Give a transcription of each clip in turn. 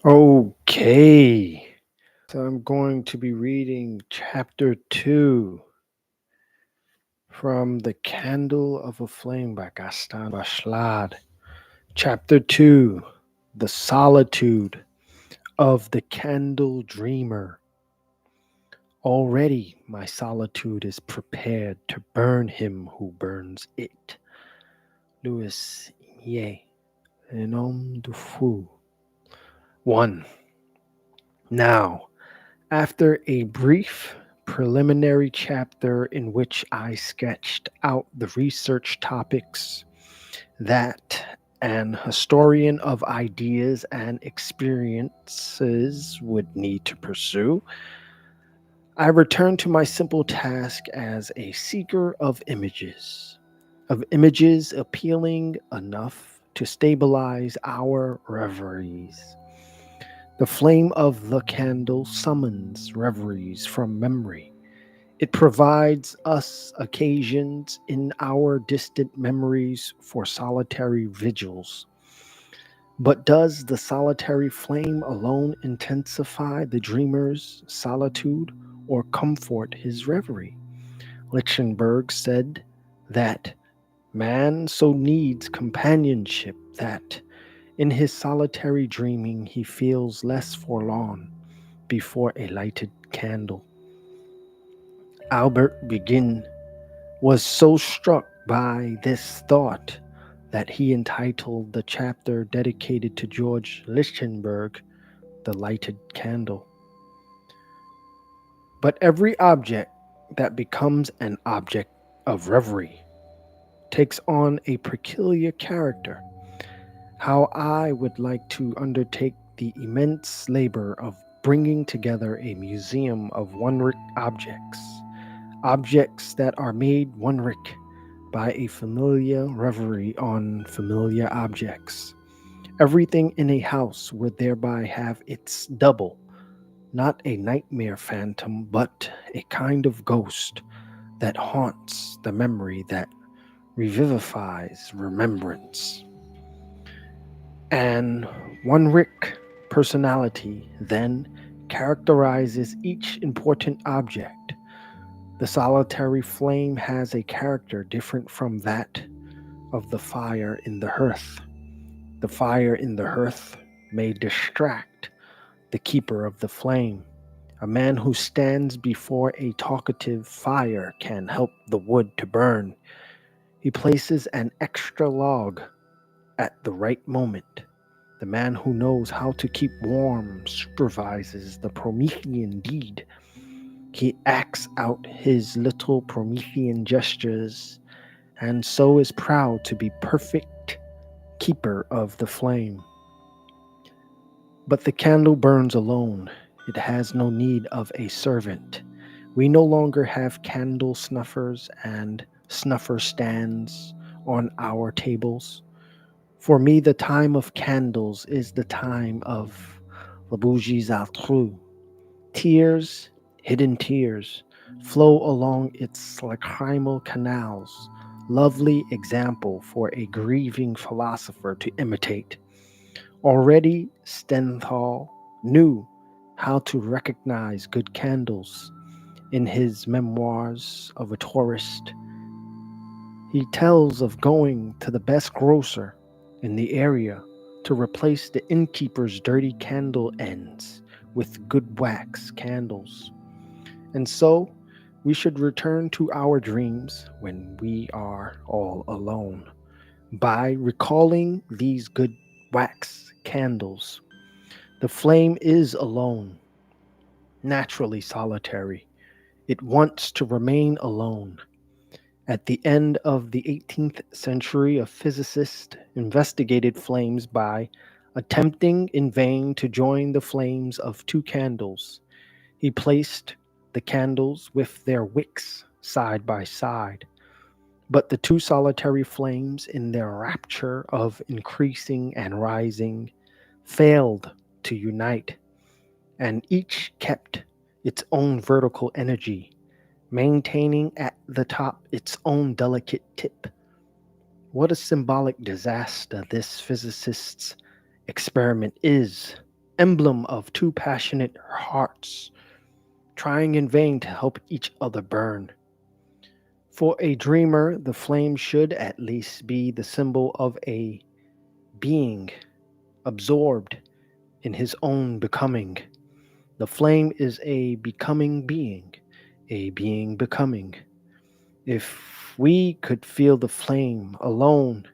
Okay, so I'm going to be reading chapter 2 from The Candle of a Flame by Gaston Bachelard. Chapter 2, The Solitude of the Candle Dreamer. Already my solitude is prepared to burn him who burns it. Louis Ye, Un homme de fou. 1. Now, after a brief preliminary chapter in which I sketched out the research topics that an historian of ideas and experiences would need to pursue, I returned to my simple task as a seeker of images appealing enough to stabilize our reveries. The flame of the candle summons reveries from memory. It provides us occasions in our distant memories for solitary vigils. But does the solitary flame alone intensify the dreamer's solitude or comfort his reverie? Lichtenberg said that man so needs companionship that in his solitary dreaming he feels less forlorn before a lighted candle. Albert Begin was so struck by this thought that he entitled the chapter dedicated to George Lichtenberg, The Lighted Candle. But every object that becomes an object of reverie takes on a peculiar character. How I would like to undertake the immense labor of bringing together a museum of one-rick objects that are made one-rick by a familiar reverie on familiar objects. Everything in a house would thereby have its double, not a nightmare phantom, but a kind of ghost that haunts the memory that revivifies remembrance. And one Rick personality then characterizes each important object. The solitary flame has a character different from that of the fire in the hearth. The fire in the hearth may distract the keeper of the flame. A man who stands before a talkative fire can help the wood to burn. He places an extra log at the right moment. The man who knows how to keep warm supervises the Promethean deed. He acts out his little Promethean gestures and so is proud to be perfect keeper of the flame. But the candle burns alone. It has no need of a servant. We no longer have candle snuffers and snuffer stands on our tables. For me, the time of candles is the time of le bougies altru. Tears, hidden tears, flow along its lacrimal canals. Lovely example for a grieving philosopher to imitate. Already Stendhal knew how to recognize good candles. In his memoirs of a tourist, he tells of going to the best grocer in the area to replace the innkeeper's dirty candle ends with good wax candles. And so we should return to our dreams when we are all alone by recalling these good wax candles. The flame is alone, naturally solitary. It wants to remain alone. At the end of the 18th century, a physicist investigated flames by attempting in vain to join the flames of two candles. He placed the candles with their wicks side by side, but the two solitary flames, in their rapture of increasing and rising, failed to unite, and each kept its own vertical energy, maintaining at the top its own delicate tip. What a symbolic disaster this physicist's experiment is, emblem of two passionate hearts, trying in vain to help each other burn. For a dreamer, the flame should at least be the symbol of a being absorbed in his own becoming. The flame is a becoming being, a being becoming. If we could feel the flame alone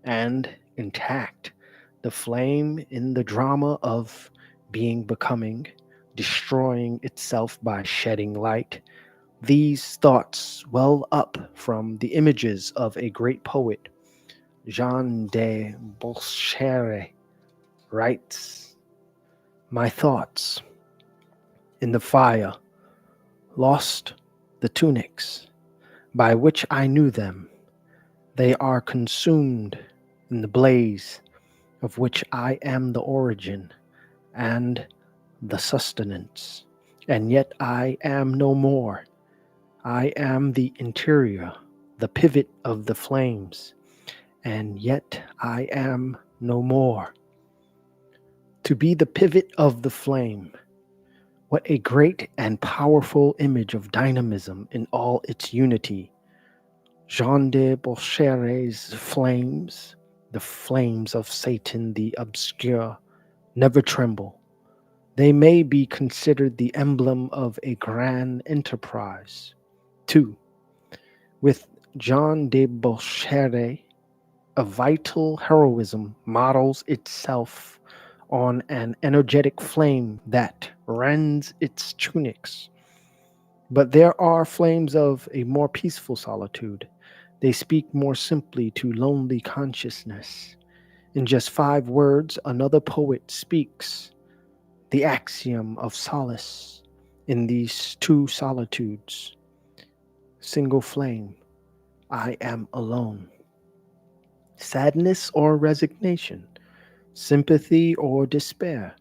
and intact, the flame in the drama of being becoming, destroying itself by shedding light, these thoughts well up from the images of a great poet. Jean de Boschère writes, "My thoughts in the fire lost the tunics by which I knew them. They are consumed in the blaze of which I am the origin and the sustenance. And yet I am no more. I am the interior, the pivot of the flames, and yet I am no more." To be the pivot of the flame, what a great and powerful image of dynamism in all its unity. Jean de Boschère's flames, the flames of Satan the obscure, never tremble. They may be considered the emblem of a grand enterprise. 2. With Jean de Boschère, a vital heroism models itself on an energetic flame that rends its tunics. But there are flames of a more peaceful solitude. They speak more simply to lonely consciousness. In just 5 words, another poet speaks the axiom of solace in these two solitudes. Single flame, I am alone. Sadness or resignation, sympathy or despair.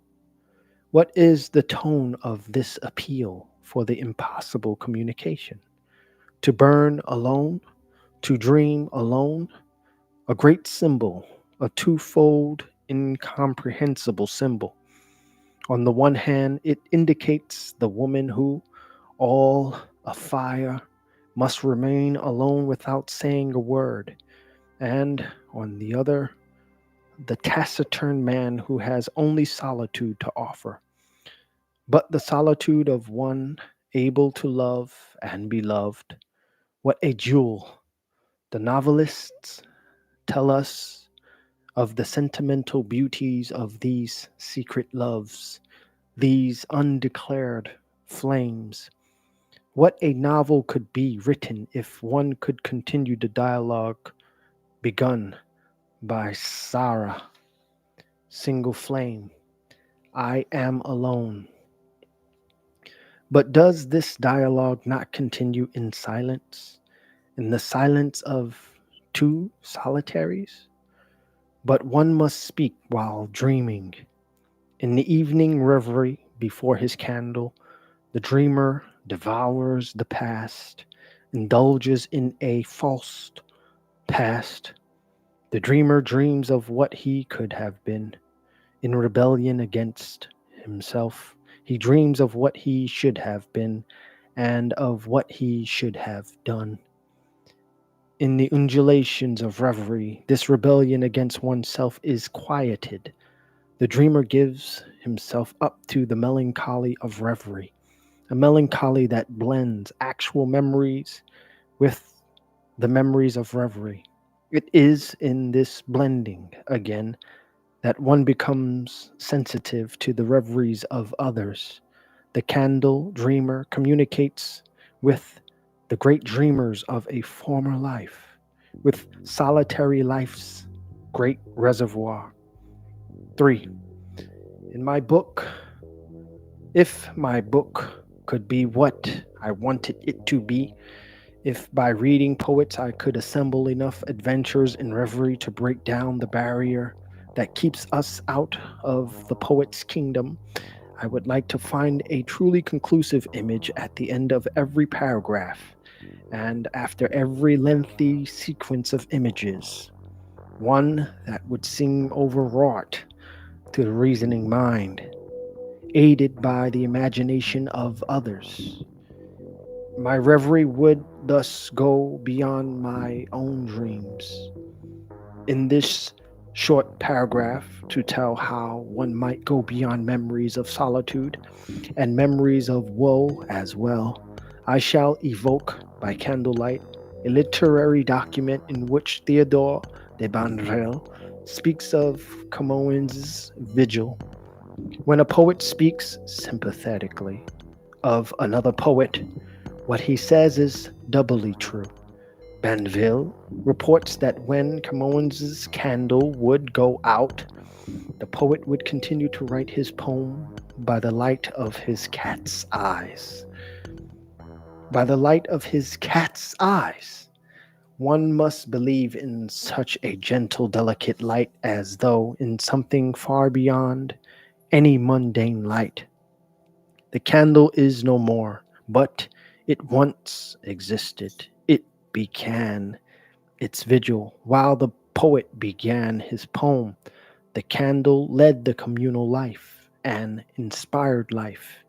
What is the tone of this appeal for the impossible communication? To burn alone, to dream alone, a great symbol, a twofold, incomprehensible symbol. On the one hand, it indicates the woman who, all afire, must remain alone without saying a word, and on the other, the taciturn man who has only solitude to offer, but the solitude of one able to love and be loved. What a jewel! The novelists tell us of the sentimental beauties of these secret loves, these undeclared flames. What a novel could be written if one could continue the dialogue begun by Sarah. Single flame, I am alone. But does this dialogue not continue in silence, in the silence of two solitaries? But one must speak while dreaming. In the evening reverie before his candle, the dreamer devours the past, indulges in a false past. The dreamer dreams of what he could have been. In rebellion against himself, he dreams of what he should have been and of what he should have done. In the undulations of reverie, this rebellion against oneself is quieted. The dreamer gives himself up to the melancholy of reverie, a melancholy that blends actual memories with the memories of reverie. It is in this blending, again, that one becomes sensitive to the reveries of others. The candle dreamer communicates with the great dreamers of a former life, with solitary life's great reservoir. 3. In my book, if my book could be what I wanted it to be, if by reading poets I could assemble enough adventures in reverie to break down the barrier that keeps us out of the poet's kingdom, I would like to find a truly conclusive image at the end of every paragraph and after every lengthy sequence of images, one that would seem overwrought to the reasoning mind. aided by the imagination of others. My reverie would thus go beyond my own dreams. In this short paragraph, to tell how one might go beyond memories of solitude and memories of woe as well, I shall evoke by candlelight a literary document in which Theodore de Banville speaks of Camoens's vigil. When a poet speaks sympathetically of another poet, what he says is doubly true. Banville reports that when Camoens's candle would go out, the poet would continue to write his poem by the light of his cat's eyes. By the light of his cat's eyes. One must believe in such a gentle, delicate light as though in something far beyond any mundane light. The candle is no more, but it once existed. It began its vigil while the poet began his poem. The candle led the communal life, an inspired life,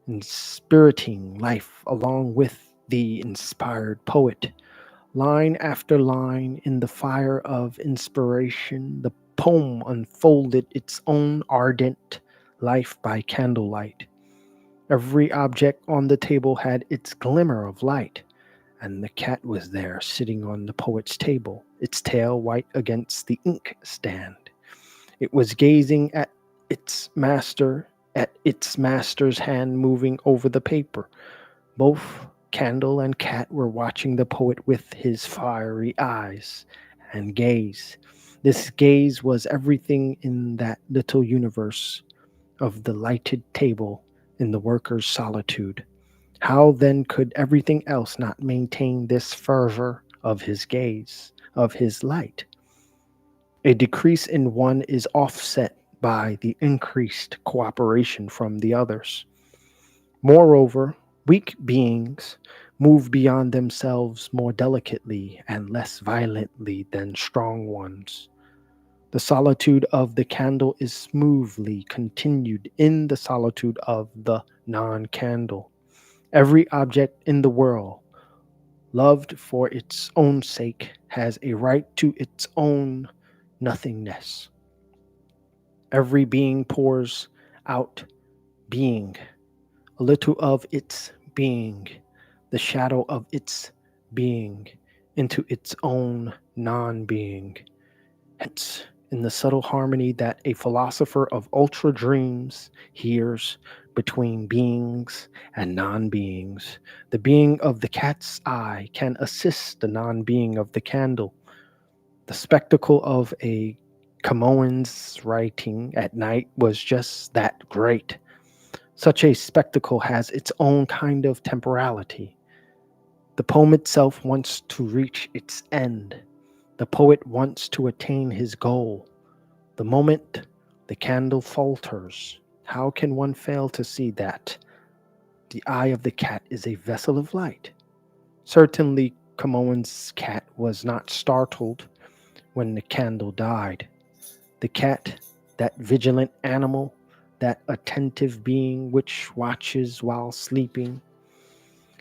inspiriting life along with the inspired poet. Line after line in the fire of inspiration, the poem unfolded its own ardent life by candlelight. Every object on the table had its glimmer of light, and the cat was there sitting on the poet's table, its tail white against the inkstand. It was gazing at its master's hand moving over the paper. Both candle and cat were watching the poet with his fiery eyes and gaze. This gaze was everything in that little universe of the lighted table in the worker's solitude. How then could everything else not maintain this fervor of his gaze, of his light? A decrease in one is offset by the increased cooperation from the others. Moreover, weak beings move beyond themselves more delicately and less violently than strong ones. The solitude of the candle is smoothly continued in the solitude of the non candle. Every object in the world, loved for its own sake, has a right to its own nothingness. Every being pours out being, a little of its being, the shadow of its being, into its own non being. Hence, in the subtle harmony that a philosopher of ultra dreams hears between beings and non beings, the being of the cat's eye can assist the non being of the candle. The spectacle of a Camoens writing at night was just that great. Such a spectacle has its own kind of temporality. The poem itself wants to reach its end. The poet wants to attain his goal. The moment the candle falters, how can one fail to see that the eye of the cat is a vessel of light? Certainly, Camoens' cat was not startled when the candle died. The cat, that vigilant animal, that attentive being which watches while sleeping,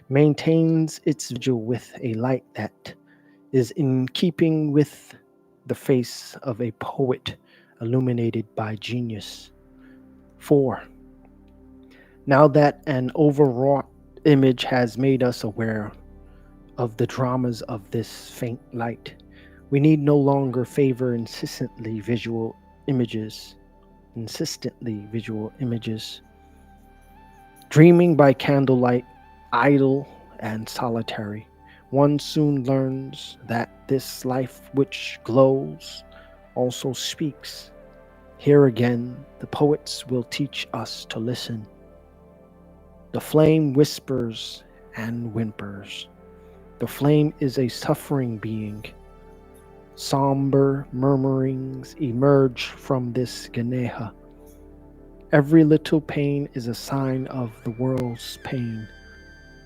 maintains its vigil with a light that is in keeping with the face of a poet illuminated by genius. 4. Now that an overwrought image has made us aware of the dramas of this faint light, we need no longer favor insistently visual images. Dreaming by candlelight, idle and solitary, one soon learns that this life which glows also speaks. Here again, the poets will teach us to listen. The flame whispers and whimpers. The flame is a suffering being. Somber murmurings emerge from this Gehenna. Every little pain is a sign of the world's pain.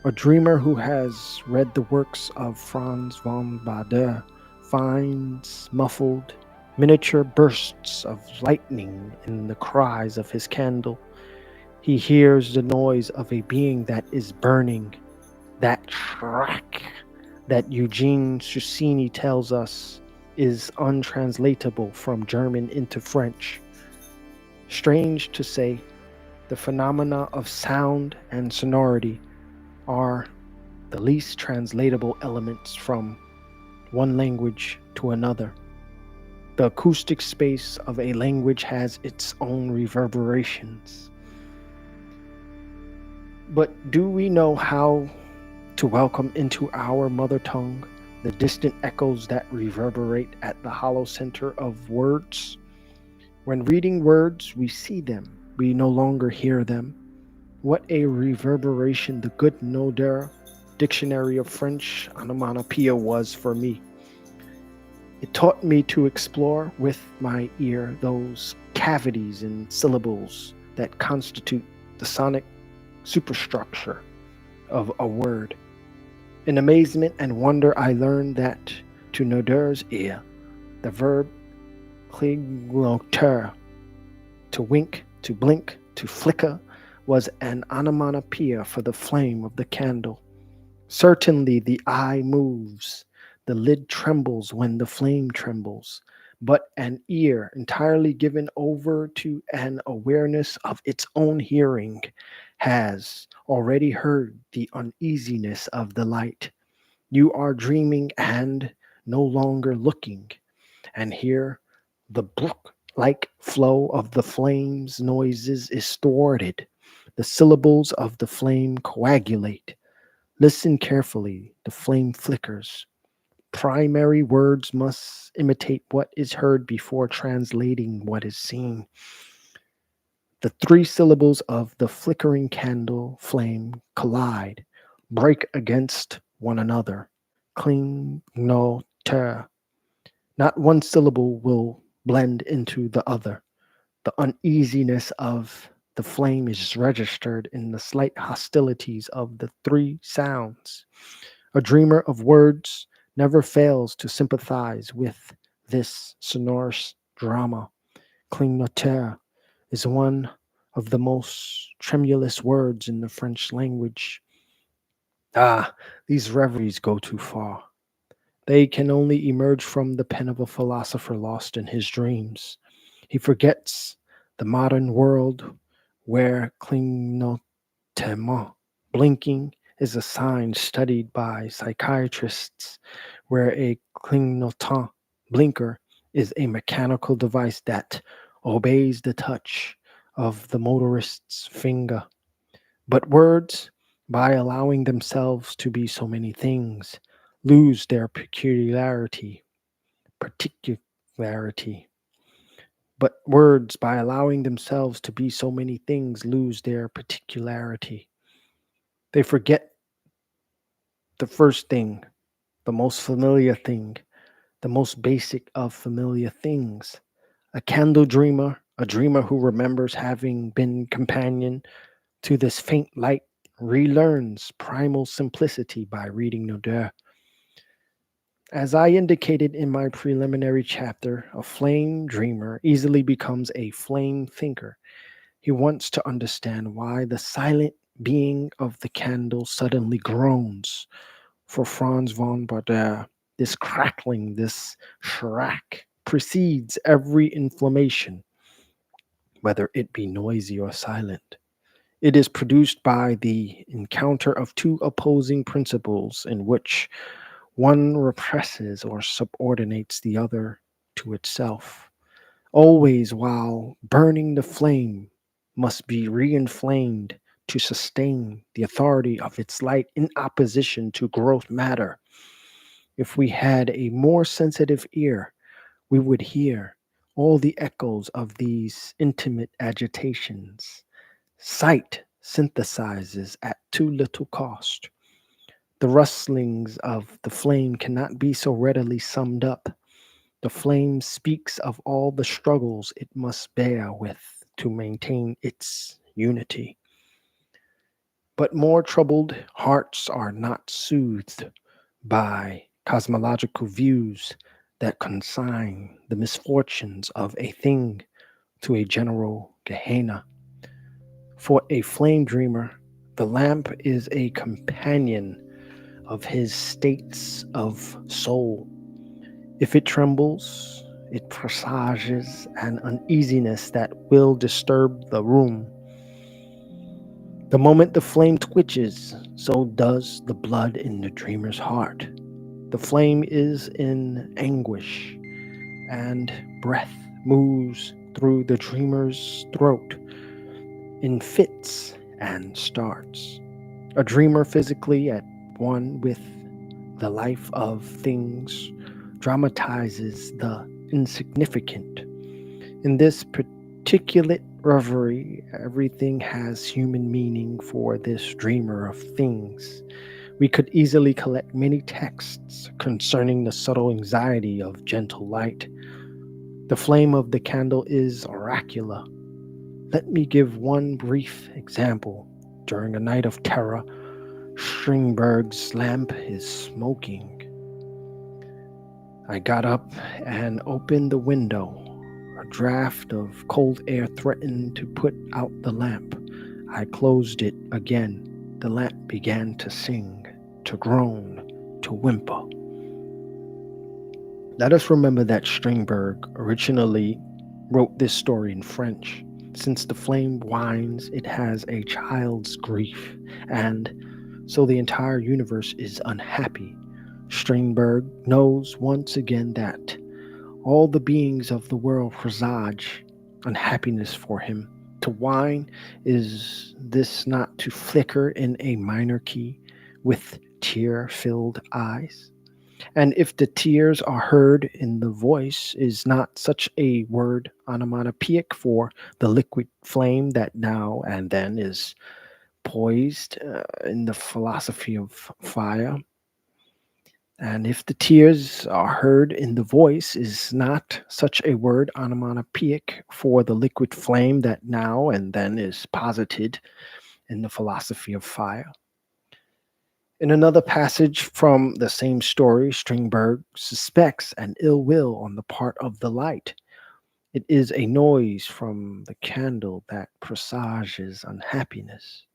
A dreamer who has read the works of Franz von Baader finds muffled, miniature bursts of lightning in the cries of his candle. He hears the noise of a being that is burning, that track that Eugene Susini tells us is untranslatable from German into French. Strange to say, the phenomena of sound and sonority are the least translatable elements from one language to another. The acoustic space of a language has its own reverberations. But do we know how to welcome into our mother tongue the distant echoes that reverberate at the hollow center of words? When reading words, we see them, we no longer hear them. What a reverberation the Clignoter Dictionary of French onomatopoeia was for me. It taught me to explore with my ear those cavities in syllables that constitute the sonic superstructure of a word. In amazement and wonder, I learned that to Noder's ear, the verb Clignoter, to wink, to blink, to flicker, was an onomatopoeia for the flame of the candle. Certainly the eye moves, the lid trembles when the flame trembles, but an ear entirely given over to an awareness of its own hearing has already heard the uneasiness of the light. You are dreaming and no longer looking, and here the brook like flow of the flame's noises is thwarted. The syllables of the flame coagulate. Listen carefully, the flame flickers. Primary words must imitate what is heard before translating what is seen. The three syllables of the flickering candle flame collide, break against one another. Clignoter. Not one syllable will blend into the other. The uneasiness of the flame is registered in the slight hostilities of the three sounds. A dreamer of words never fails to sympathize with this sonorous drama. Clignoter is one of the most tremulous words in the French language. Ah, these reveries go too far. They can only emerge from the pen of a philosopher lost in his dreams. He forgets the modern world where clignotement, blinking, is a sign studied by psychiatrists, where a clignotant blinker is a mechanical device that obeys the touch of the motorist's finger. But words, by allowing themselves to be so many things, lose their particularity. But words, by allowing themselves to be so many things, lose their particularity. They forget the first thing, the most familiar thing, the most basic of familiar things. A candle dreamer, a dreamer who remembers having been companion to this faint light, relearns primal simplicity by reading Noder. As I indicated in my preliminary chapter, a flame dreamer easily becomes a flame thinker. He wants to understand why the silent being of the candle suddenly groans. For Franz von Baader, this crackling, this shrack, precedes every inflammation, whether it be noisy or silent. It is produced by the encounter of two opposing principles in which one represses or subordinates the other to itself. Always, while burning, the flame must be reinflamed to sustain the authority of its light in opposition to growth matter. If we had a more sensitive ear, we would hear all the echoes of these intimate agitations. Sight synthesizes at too little cost. The rustlings of the flame cannot be so readily summed up. The flame speaks of all the struggles it must bear with to maintain its unity. But more troubled hearts are not soothed by cosmological views that consign the misfortunes of a thing to a general Gehenna. For a flame dreamer, the lamp is a companion of his states of soul. If it trembles, it presages an uneasiness that will disturb the room. The moment the flame twitches, so does the blood in the dreamer's heart. The flame is in anguish, and breath moves through the dreamer's throat in fits and starts. A dreamer physically at one with the life of things dramatizes the insignificant. In this particulate reverie, everything has human meaning for this dreamer of things. We could easily collect many texts concerning the subtle anxiety of gentle light. The flame of the candle is oracular. Let me give one brief example. During a night of terror, Strindberg's lamp is smoking. I got up and opened the window. A draft of cold air threatened to put out the lamp. I closed it again. The lamp began to sing, to groan, to whimper. Let us remember that Strindberg originally wrote this story in French. Since the flame whines, it has a child's grief, and so the entire universe is unhappy. Strindberg knows once again that all the beings of the world presage unhappiness for him. To whine, is this not to flicker in a minor key with tear filled eyes? And if the tears are heard in the voice, is not such a word onomatopoeic for the liquid flame that now and then is poised in the philosophy of fire? And if the tears are heard in the voice, is not such a word onomatopoeic for the liquid flame that now and then is posited in the philosophy of fire? In another passage from the same story, Strindberg suspects an ill will on the part of the light. It is a noise from the candle that presages unhappiness.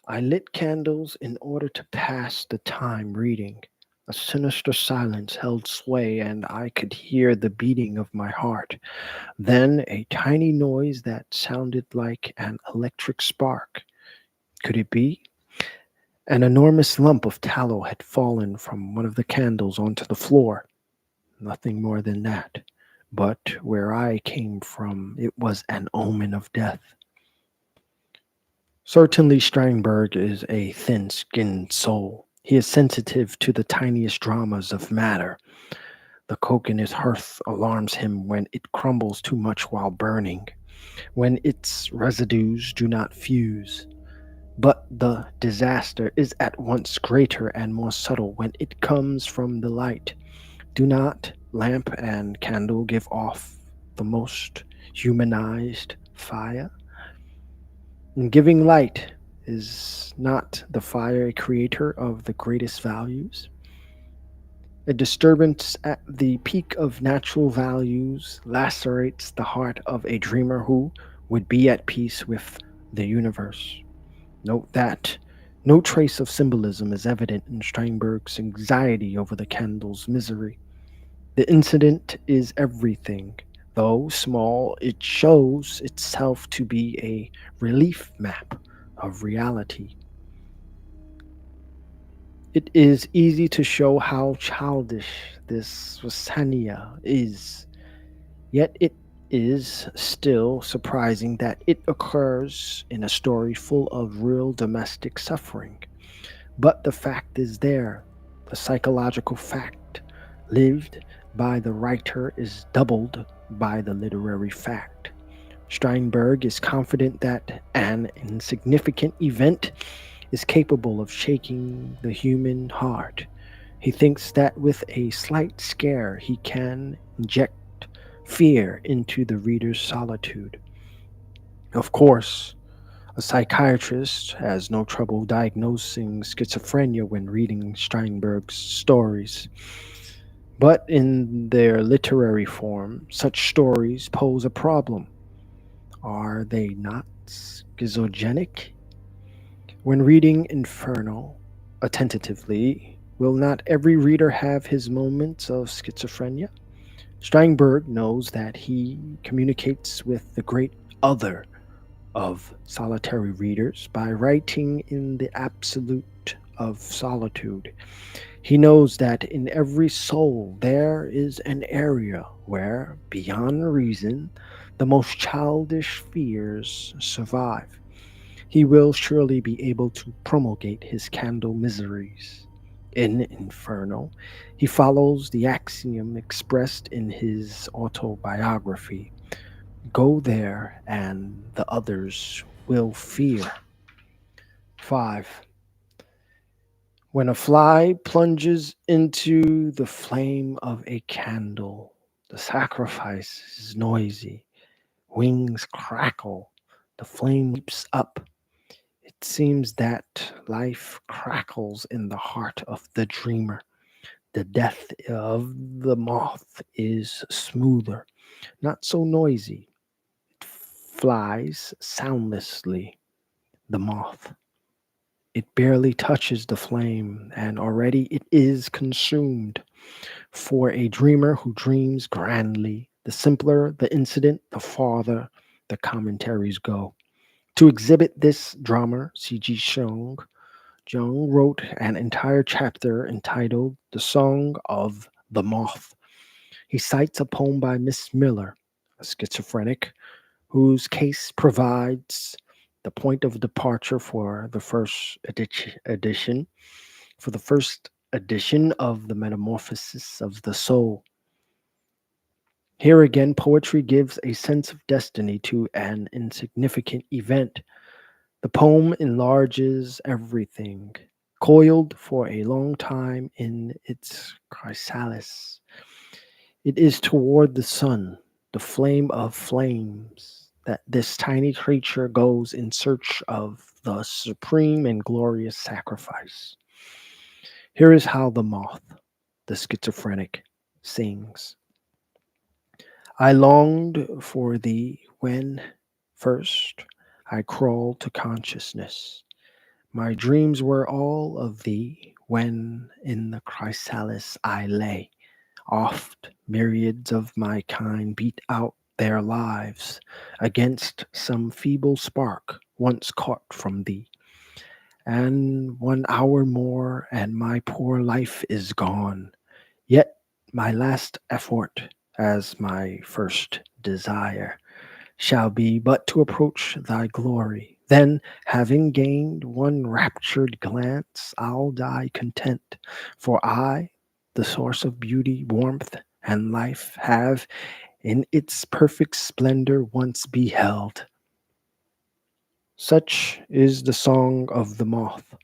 I lit candles in order to pass the time reading. A sinister silence held sway, and I could hear the beating of my heart. Then a tiny noise that sounded like an electric spark. Could it be? An enormous lump of tallow had fallen from one of the candles onto the floor. Nothing more than that. But where I came from, it was an omen of death. Certainly, Strindberg is a thin skinned soul. He is sensitive to the tiniest dramas of matter. The coke in his hearth alarms him when it crumbles too much while burning, when its residues do not fuse. But the disaster is at once greater and more subtle when it comes from the light. Do not lamp and candle give off the most humanized fire? In giving light, is not the fire a creator of the greatest values? A disturbance at the peak of natural values lacerates the heart of a dreamer who would be at peace with the universe. Note that no trace of symbolism is evident in Strindberg's anxiety over the candle's misery. The incident is everything. Though small, it shows itself to be a relief map of reality. It is easy to show how childish this Vasania is, yet it is still surprising that it occurs in a story full of real domestic suffering. But the fact is there. The psychological fact lived by the writer is doubled by the literary fact. Strindberg is confident that an insignificant event is capable of shaking the human heart. He thinks that with a slight scare he can inject fear into the reader's solitude. Of course, a psychiatrist has no trouble diagnosing schizophrenia when reading Strindberg's stories. But in their literary form, such stories pose a problem. Are they not schizogenic? When reading Inferno attentively, will not every reader have his moments of schizophrenia? Strindberg knows that he communicates with the great other of solitary readers by writing in the absolute of solitude. He knows that in every soul there is an area where, beyond reason, the most childish fears survive. He will surely be able to promulgate his candle miseries. In Inferno, he follows the axiom expressed in his autobiography: go there and the others will fear. 5. When a fly plunges into the flame of a candle, the sacrifice is noisy, wings crackle, the flame leaps up. It seems that life crackles in the heart of the dreamer. The death of the moth is smoother, not so noisy. It flies soundlessly. The moth. It barely touches the flame, and already it is consumed. For a dreamer who dreams grandly, the simpler the incident, the farther the commentaries go. To exhibit this drama, C.G. Jung wrote an entire chapter entitled The Song of the Moth. He cites a poem by Miss Miller, a schizophrenic, whose case provides the point of departure for the first edition of the Metamorphosis of the Soul. Here again, poetry gives a sense of destiny to an insignificant event. The poem enlarges everything. Coiled for a long time in its chrysalis, it is toward the sun, the flame of flames, that this tiny creature goes in search of the supreme and glorious sacrifice. Here is how the moth, the schizophrenic, sings. I longed for thee when first I crawled to consciousness. My dreams were all of thee when in the chrysalis I lay. Oft myriads of my kind beat out their lives against some feeble spark once caught from thee. And 1 hour more, and my poor life is gone. Yet my last effort, as my first desire, shall be but to approach thy glory. Then, having gained one raptured glance, I'll die content. For I, the source of beauty, warmth, and life, have in its perfect splendor once beheld. Such is the song of the moth,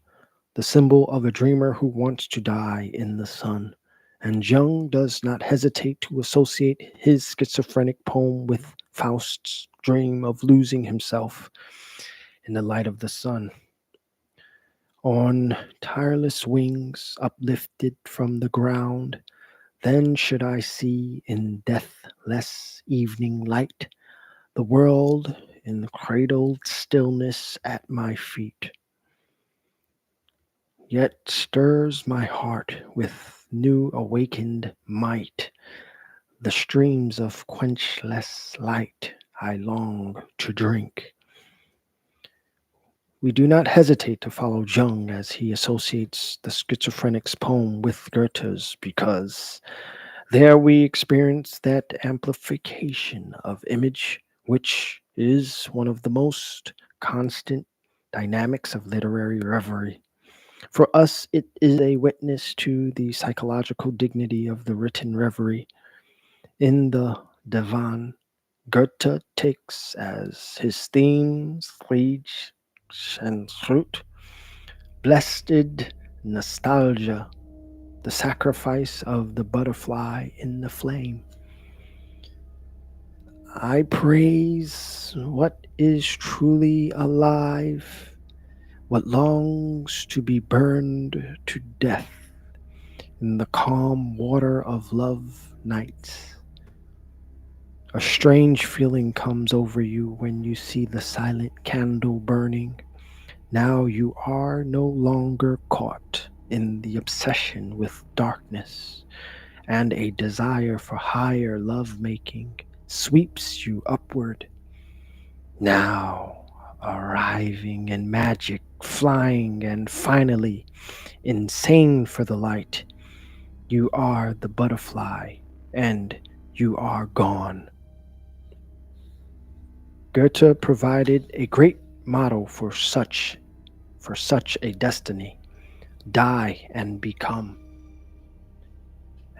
the symbol of a dreamer who wants to die in the sun. And Jung does not hesitate to associate his schizophrenic poem with Faust's dream of losing himself in the light of the sun. On tireless wings, uplifted from the ground, then should I see in deathless evening light the world in cradled stillness at my feet. Yet stirs my heart with new awakened might the streams of quenchless light I long to drink. We do not hesitate to follow Jung as he associates the schizophrenic's poem with Goethe's, because there we experience that amplification of image, which is one of the most constant dynamics of literary reverie. For us, it is a witness to the psychological dignity of the written reverie. In the Divan, Goethe takes as his themes Liege and Fruit, blessed nostalgia, the sacrifice of the butterfly in the flame. I praise what is truly alive, what longs to be burned to death in the calm water of love nights. A strange feeling comes over you when you see the silent candle burning. Now you are no longer caught in the obsession with darkness, and a desire for higher lovemaking sweeps you upward. Now, arriving in magic, flying, and finally insane for the light, you are the butterfly, and you are gone. Goethe provided a great model for such a destiny. Die and become.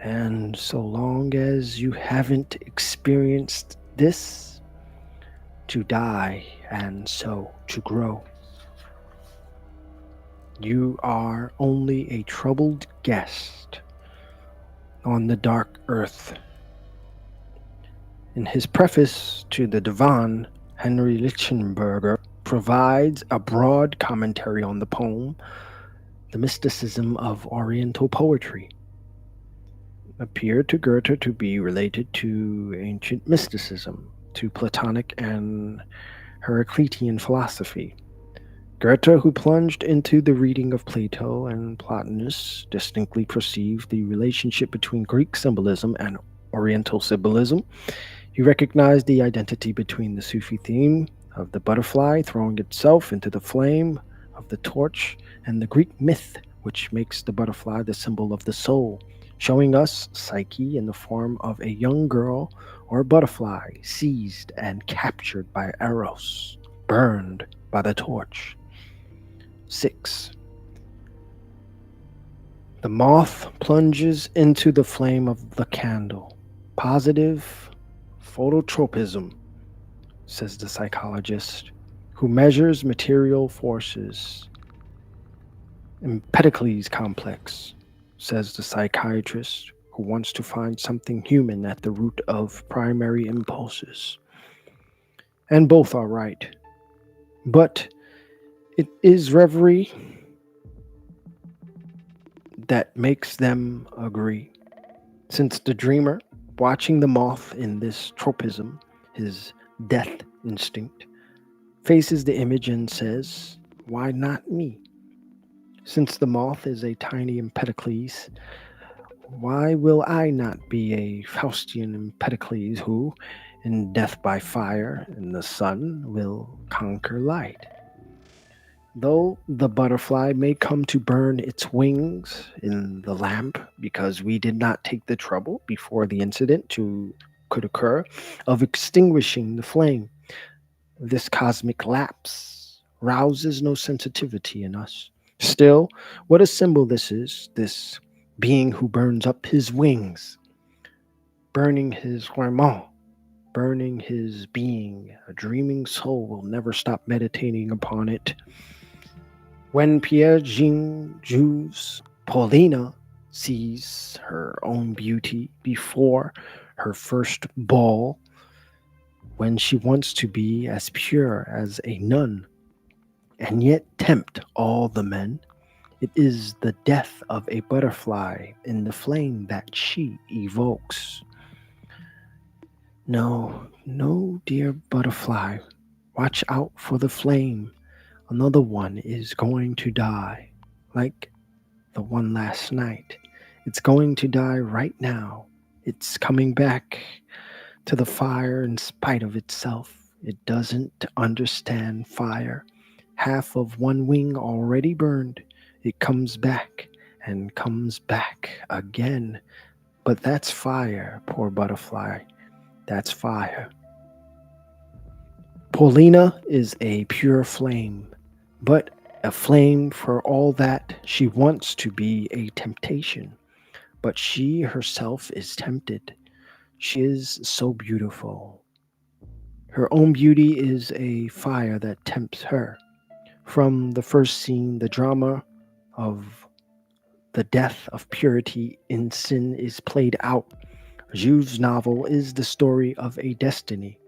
And so long as you haven't experienced this, to die and so to grow, you are only a troubled guest on the dark earth. In his preface to the Divan, Henry Lichtenberger provides a broad commentary on the poem, The Mysticism of Oriental Poetry. Appeared to Goethe to be related to ancient mysticism, to Platonic and Heraclitean philosophy. Goethe, who plunged into the reading of Plato and Plotinus, distinctly perceived the relationship between Greek symbolism and Oriental symbolism. He recognized the identity between the Sufi theme of the butterfly throwing itself into the flame of the torch and the Greek myth, which makes the butterfly the symbol of the soul, showing us Psyche in the form of a young girl or butterfly seized and captured by Eros, burned by the torch. 6. The moth plunges into the flame of the candle. Positive phototropism, says the psychologist, who measures material forces. Empedocles complex, says the psychiatrist, who wants to find something human at the root of primary impulses. And both are right. But it is reverie that makes them agree. Since the dreamer, watching the moth in this tropism, his death instinct, faces the image and says, "Why not me?" Since the moth is a tiny Empedocles, why will I not be a Faustian Empedocles who, in death by fire in the sun, will conquer light? Though the butterfly may come to burn its wings in the lamp because we did not take the trouble before the incident could occur of extinguishing the flame, this cosmic lapse rouses no sensitivity in us. Still, what a symbol this is, this being who burns up his wings, burning his Raymond, burning his being. A dreaming soul will never stop meditating upon it. When Pierre Jean Jouve's Paulina sees her own beauty before her first ball, when she wants to be as pure as a nun, and yet tempt all the men, it is the death of a butterfly in the flame that she evokes. No, no, dear butterfly, watch out for the flame. Another one is going to die, like the one last night. It's going to die right now. It's coming back to the fire in spite of itself. It doesn't understand fire. Half of one wing already burned. It comes back and comes back again. But that's fire, poor butterfly. That's fire. Paulina is a pure flame, but a flame for all that she wants to be a temptation. But she herself is tempted. She is so beautiful. Her own beauty is a fire that tempts her. From the first scene, the drama of the death of purity in sin is played out. Jouve's novel is the story of a destiny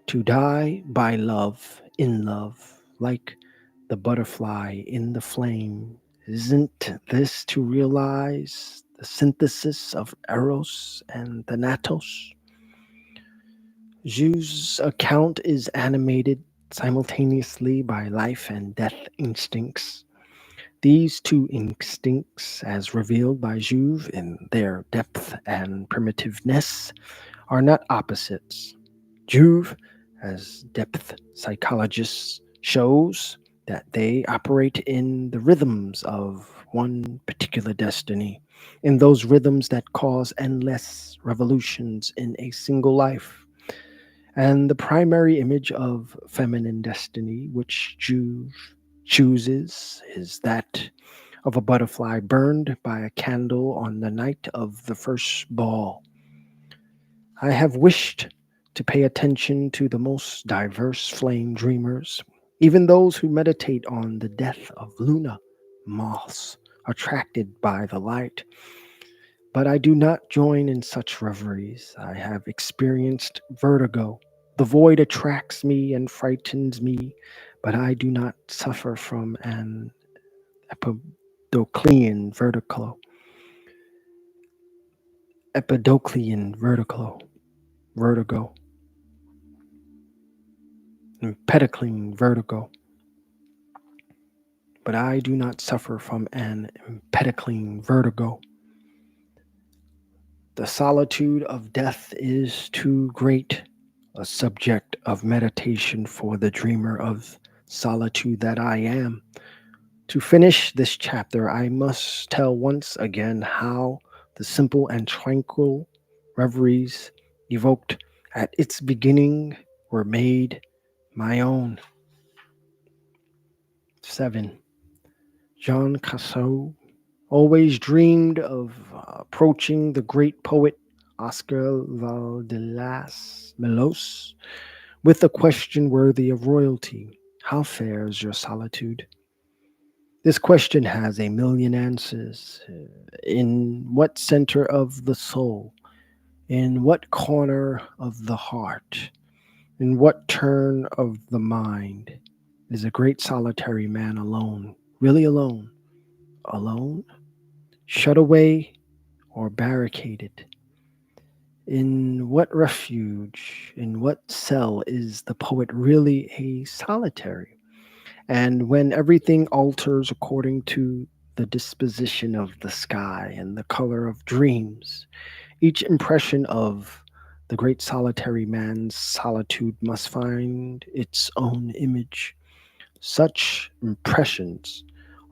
to die by love, in love, like the butterfly in the flame. Isn't this to realize the synthesis of Eros and Thanatos? Zhu's account is animated simultaneously by life and death instincts. These two instincts, as revealed by Jouve in their depth and primitiveness, are not opposites. Jouve, as depth psychologist, shows that they operate in the rhythms of one particular destiny, in those rhythms that cause endless revolutions in a single life. And the primary image of feminine destiny, which Jouve chooses, is that of a butterfly burned by a candle on the night of the first ball. I have wished to pay attention to the most diverse flame dreamers, even those who meditate on the death of Luna, moths attracted by the light. But I do not join in such reveries. I have experienced vertigo. The void attracts me and frightens me, but I do not suffer from an Epidoclean vertigo, Empedoclean vertigo, but I do not suffer from an Empedoclean vertigo. The solitude of death is too great a subject of meditation for the dreamer of solitude that I am. To finish this chapter, I must tell once again how the simple and tranquil reveries evoked at its beginning were made my own. 7. Jean Cassou always dreamed of approaching the great poet Oscar Valdelas Melos with a question worthy of royalty. How fares your solitude? This question has a million answers. In what center of the soul? In what corner of the heart? In what turn of the mind is a great solitary man alone? Really alone? Alone? Shut away or barricaded? In what refuge, in what cell is the poet really a solitary? And when everything alters according to the disposition of the sky and the color of dreams, each impression of the great solitary man's solitude must find its own image. Such impressions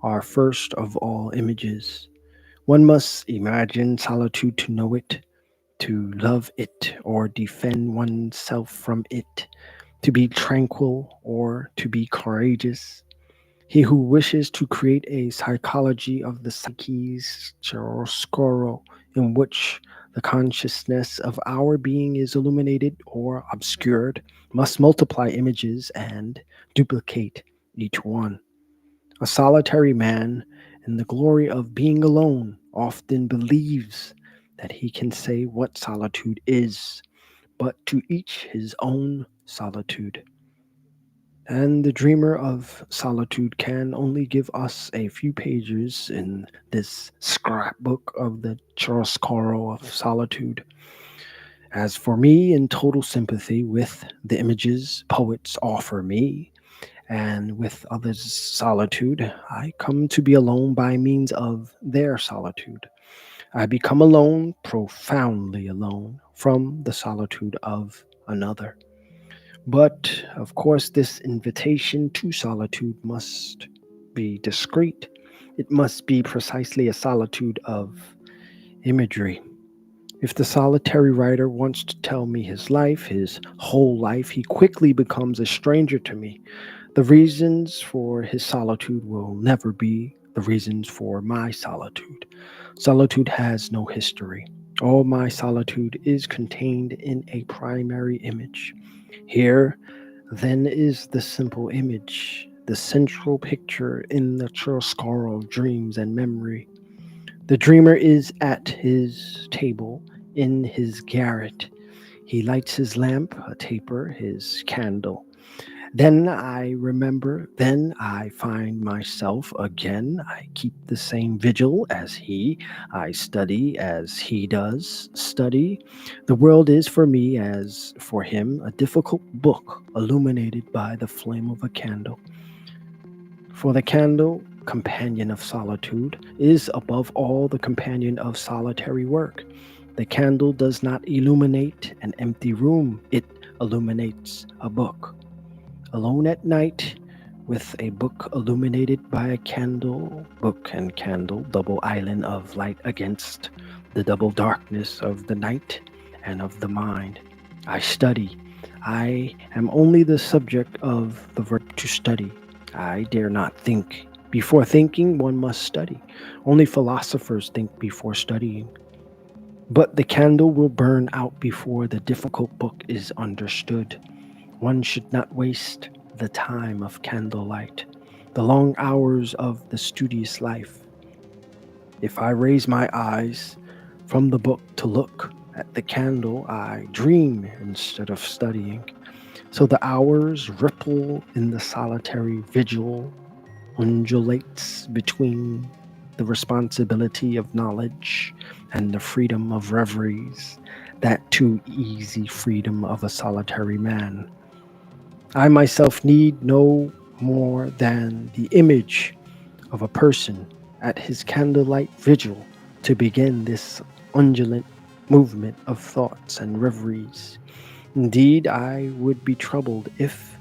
are first of all images. One must imagine solitude to know it, to love it, or defend oneself from it, to be tranquil or to be courageous. He who wishes to create a psychology of the psyche's chiaroscuro, in which the consciousness of our being is illuminated or obscured, must multiply images and duplicate each one. A solitary man, in the glory of being alone, often believes that he can say what solitude is, but to each his own solitude. And the dreamer of solitude can only give us a few pages in this scrapbook of the chiaroscuro of solitude. As for me, in total sympathy with the images poets offer me, and with others' solitude, I come to be alone by means of their solitude. I become alone, profoundly alone, from the solitude of another. But, of course, this invitation to solitude must be discreet. It must be precisely a solitude of imagery. If the solitary writer wants to tell me his life, his whole life, he quickly becomes a stranger to me. The reasons for his solitude will never be the reasons for my solitude. Solitude has no history. All my solitude is contained in a primary image. Here, then, is the simple image, the central picture in the chiaroscuro of dreams and memory. The dreamer is at his table in his garret. He lights his lamp, a taper, his candle. Then I remember, then I find myself again. I keep the same vigil as he. I study as he does study. The world is for me, as for him, a difficult book illuminated by the flame of a candle. For the candle, companion of solitude, is above all the companion of solitary work. The candle does not illuminate an empty room, it illuminates a book. Alone at night, with a book illuminated by a candle, book and candle, double island of light against the double darkness of the night and of the mind. I study. I am only the subject of the verb to study. I dare not think. Before thinking, one must study. Only philosophers think before studying. But the candle will burn out before the difficult book is understood. One should not waste the time of candlelight, the long hours of the studious life. If I raise my eyes from the book to look at the candle, I dream instead of studying. So the hours ripple in the solitary vigil, undulates between the responsibility of knowledge and the freedom of reveries, that too easy freedom of a solitary man. I myself need no more than the image of a person at his candlelight vigil to begin this undulant movement of thoughts and reveries. Indeed, I would be troubled if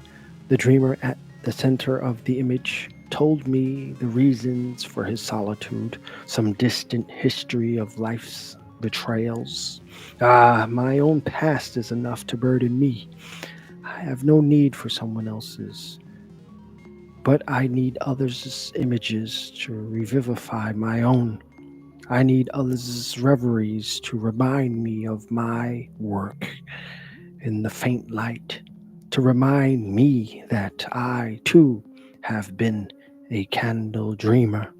the dreamer at the center of the image told me the reasons for his solitude, some distant history of life's betrayals. Ah, my own past is enough to burden me. I have no need for someone else's, but I need others' images to revivify my own. I need others' reveries to remind me of my work in the faint light, to remind me that I too have been a candle dreamer.